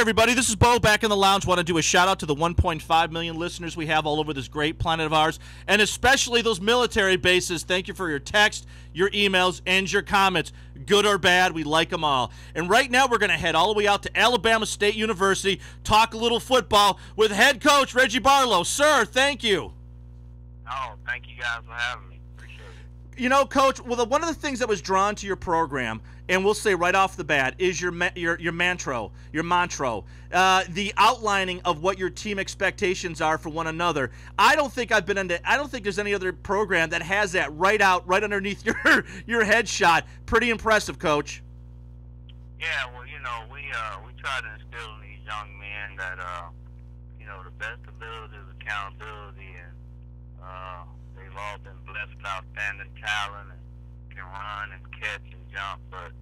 everybody, this is Bo back in the lounge. Want to do a shout out to the 1.5 million listeners we have all over this great planet of ours, and especially those military bases. Thank you for your text, your emails, and your comments. Good or bad, we like them all. And right now we're going to head all the way out to Alabama State University, talk a little football with head coach Reggie Barlow. Sir, thank you. Oh, thank you guys for having me. Appreciate it. You know, Coach, well, one of the things that was drawn to your program, and we'll say right off the bat, is your mantra, the outlining of what your team expectations are for one another. I don't think there's any other program that has that right underneath your headshot. Pretty impressive, Coach. Yeah, well, we try to instill in these young men that the best ability is accountability, and they've all been blessed with outstanding talent and can run and catch and jump, but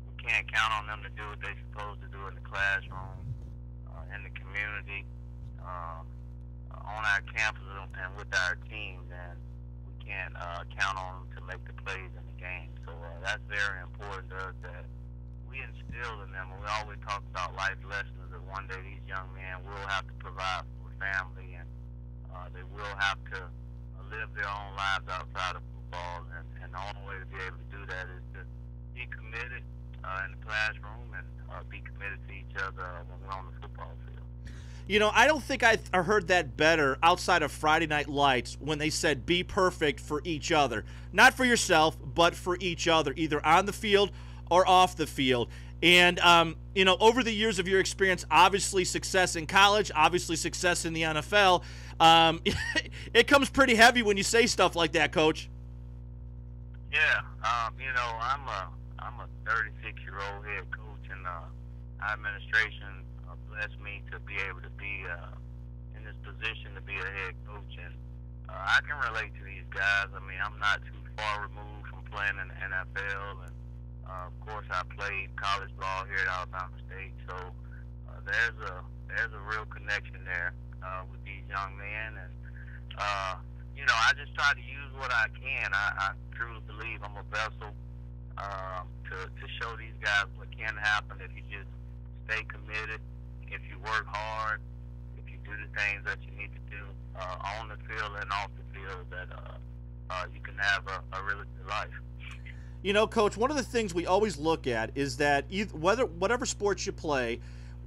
we can't count on them to do what they're supposed to do in the classroom, in the community, on our campus and with our teams, and we can't count on them to make the plays in the game. So that's very important to us, that we instill in them. We always talk about life lessons, that one day these young men will have to provide for family, and they will have to live their own lives outside of football, and the only way to be able to do that is to be committed in the classroom and be committed to each other when we're on the football field. You know, I don't think I heard that better outside of Friday Night Lights when they said be perfect for each other. Not for yourself, but for each other, either on the field or off the field. And, over the years of your experience, obviously success in college, obviously success in the NFL, it comes pretty heavy when you say stuff like that, Coach. Yeah, I'm a 36-year-old head coach, and our administration blessed me to be able to be in this position to be a head coach, and I can relate to these guys. I mean, I'm not too far removed from playing in the NFL, and of course, I played college ball here at Alabama State, so there's a real connection there with these young men, and I just try to use what I can. I truly believe I'm a vessel to show these guys what can happen if you just stay committed, if you work hard, if you do the things that you need to do on the field and off the field, that you can have a really good life. You know, Coach, one of the things we always look at is that whatever sports you play,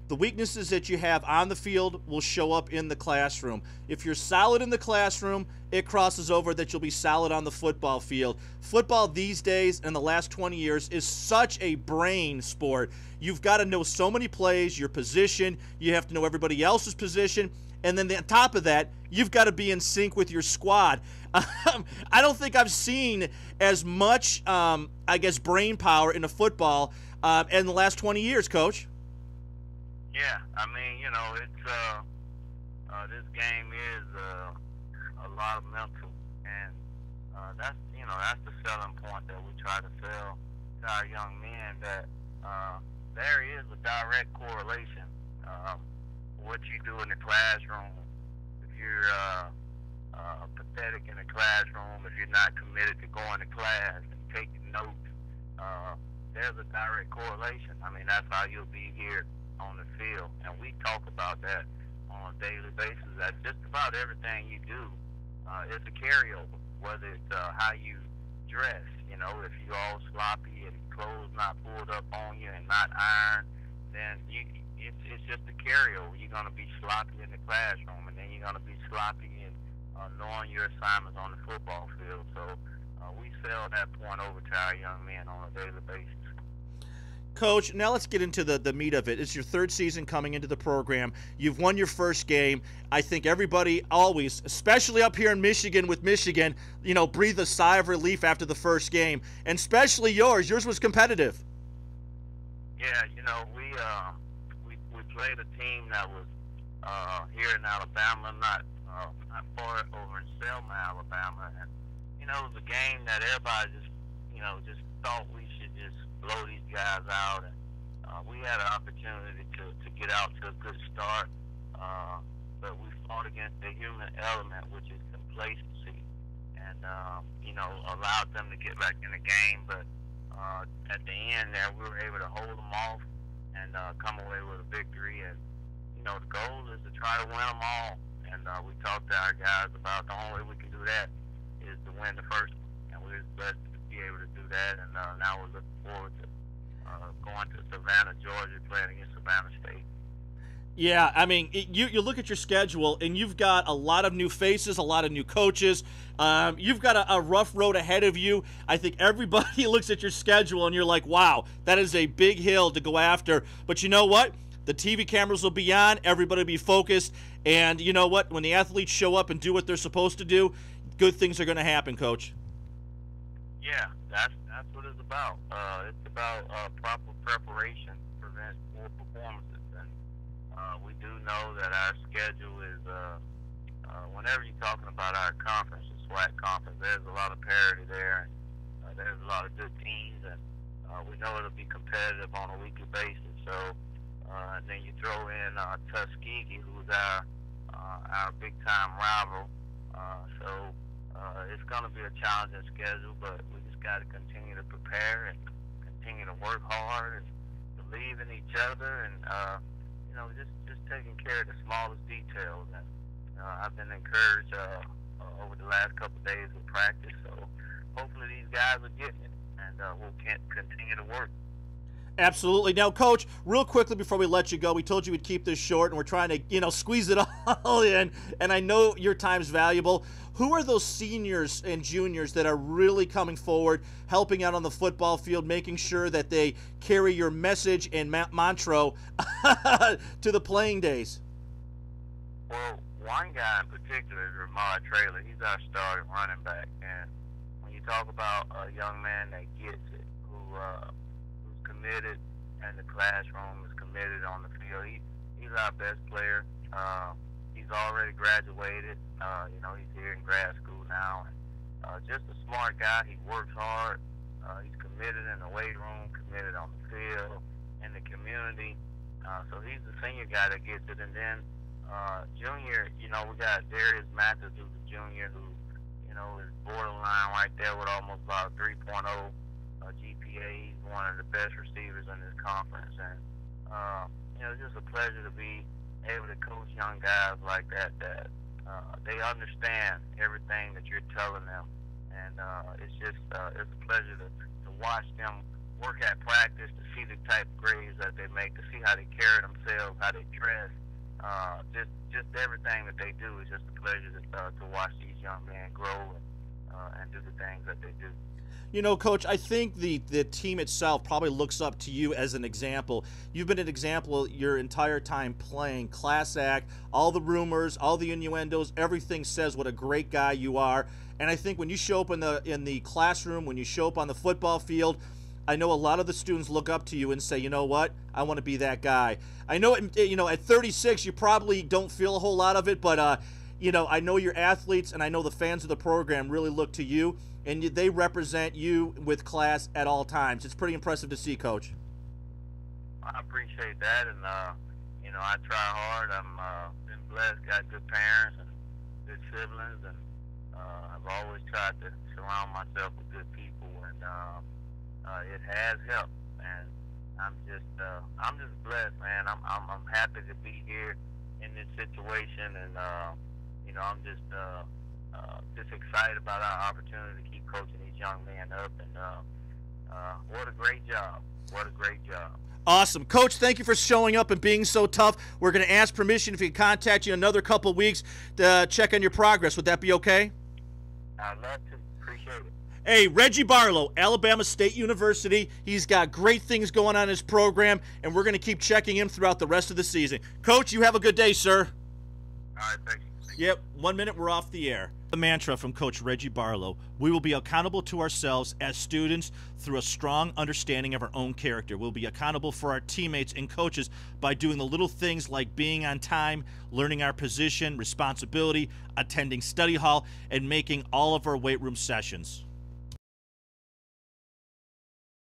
the weaknesses that you have on the field will show up in the classroom. If you're solid in the classroom, it crosses over that you'll be solid on the football field. Football these days, in the last 20 years, is such a brain sport. You've got to know so many plays, your position, you have to know everybody else's position, and then on top of that, you've got to be in sync with your squad. I don't think I've seen as much, brain power in a football in the last 20 years, Coach. Yeah, I mean, it's this game is a lot of mental, and that's the selling point that we try to sell to our young men, that there is a direct correlation. What you do in the classroom, if you're pathetic in the classroom, if you're not committed to going to class and taking notes, there's a direct correlation. I mean, that's how you'll be here on the field, and we talk about that on a daily basis. That just about everything you do is a carryover, whether it's how you dress. If you're all sloppy and clothes not pulled up on you and not ironed, then it's just a carryover. You're going to be sloppy in the classroom, and then you're going to be sloppy in knowing your assignments on the football field. So we sell that point over to our young men on a daily basis. Coach, now let's get into the meat of it. It's your third season coming into the program. You've won your first game. I think everybody always, especially up here in Michigan with Michigan, breathe a sigh of relief after the first game, and especially yours. Yours was competitive. Yeah, we played a team that was here in Alabama, not far over in Selma, Alabama, and it was a game that everybody just thought we should just blow these guys out, and we had an opportunity to get out to a good start, but we fought against the human element, which is complacency, and allowed them to get back in the game. But at the end there, we were able to hold them off and come away with a victory. try to win them all. And we talked to our guys about the only way we can do that is to win the first one. And we're just blessed to be able to do that. And now we're looking forward to going to Savannah, Georgia, playing against Savannah State. Yeah, I mean, you look at your schedule, and you've got a lot of new faces, a lot of new coaches. You've got a rough road ahead of you. I think everybody looks at your schedule, and you're like, wow, that is a big hill to go after. But you know what? The TV cameras will be on. Everybody will be focused. And you know what? When the athletes show up and do what they're supposed to do, good things are going to happen, Coach. Yeah, that's what it's about. It's about proper preparation prevents poor performances. We do know that our schedule is, whenever you're talking about our conference, the SWAC conference, there's a lot of parity there, and there's a lot of good teams, and we know it'll be competitive on a weekly basis. So, and then you throw in Tuskegee, who's our big-time rival. So it's going to be a challenging schedule, but we just got to continue to prepare and continue to work hard and believe in each other, and just taking care of the smallest details. And I've been encouraged over the last couple of days of practice. So hopefully these guys are getting it, and we'll continue to work. Absolutely. Now, Coach, real quickly before we let you go, we told you we'd keep this short, and we're trying to, squeeze it all in. And I know your time's valuable. Who are those seniors and juniors that are really coming forward, helping out on the football field, making sure that they carry your message and mantra to the playing days? Well, one guy in particular is Ramad Traylor. He's our starting running back. And when you talk about a young man that gets it, who's committed in the classroom, is committed on the field, he's our best player. He's already graduated. He's here in grad school now. And, just a smart guy. He works hard. He's committed in the weight room, committed on the field, in the community. So he's the senior guy that gets it. And then junior, we got Darius Mathis, who's a junior, who, is borderline right there with almost about 3.0 GPA. He's one of the best receivers in this conference. And, it's just a pleasure to be able to coach young guys like that they understand everything that you're telling them, and it's a pleasure to watch them work at practice, to see the type of grades that they make, to see how they carry themselves, how they dress, just everything that they do is just a pleasure to watch these young men grow and do the things that they do. Coach, I think the team itself probably looks up to you as an example. You've been an example your entire time playing, class act, all the rumors, all the innuendos, everything says what a great guy you are. And I think when you show up in the classroom, when you show up on the football field, I know a lot of the students look up to you and say, you know what, I want to be that guy. I know, at 36, you probably don't feel a whole lot of it, but, I know your athletes and I know the fans of the program really look to you, and they represent you with class at all times. It's pretty impressive to see, Coach. I appreciate that, and, I try hard. I'm been blessed, got good parents and good siblings, and I've always tried to surround myself with good people, and it has helped. And I'm just blessed, man. I'm happy to be here in this situation, and I'm just excited about our opportunity to keep coaching these young men up, and what a great job. What a great job. Awesome. Coach, thank you for showing up and being so tough. We're going to ask permission if we can contact you in another couple weeks to check on your progress. Would that be okay? I'd love to. Appreciate it. Hey, Reggie Barlow, Alabama State University. He's got great things going on in his program, and we're going to keep checking him throughout the rest of the season. Coach, you have a good day, sir. All right, thank you. Yep, 1 minute, we're off the air. The mantra from Coach Reggie Barlow: we will be accountable to ourselves as students through a strong understanding of our own character. We'll be accountable for our teammates and coaches by doing the little things like being on time, learning our position, responsibility, attending study hall, and making all of our weight room sessions.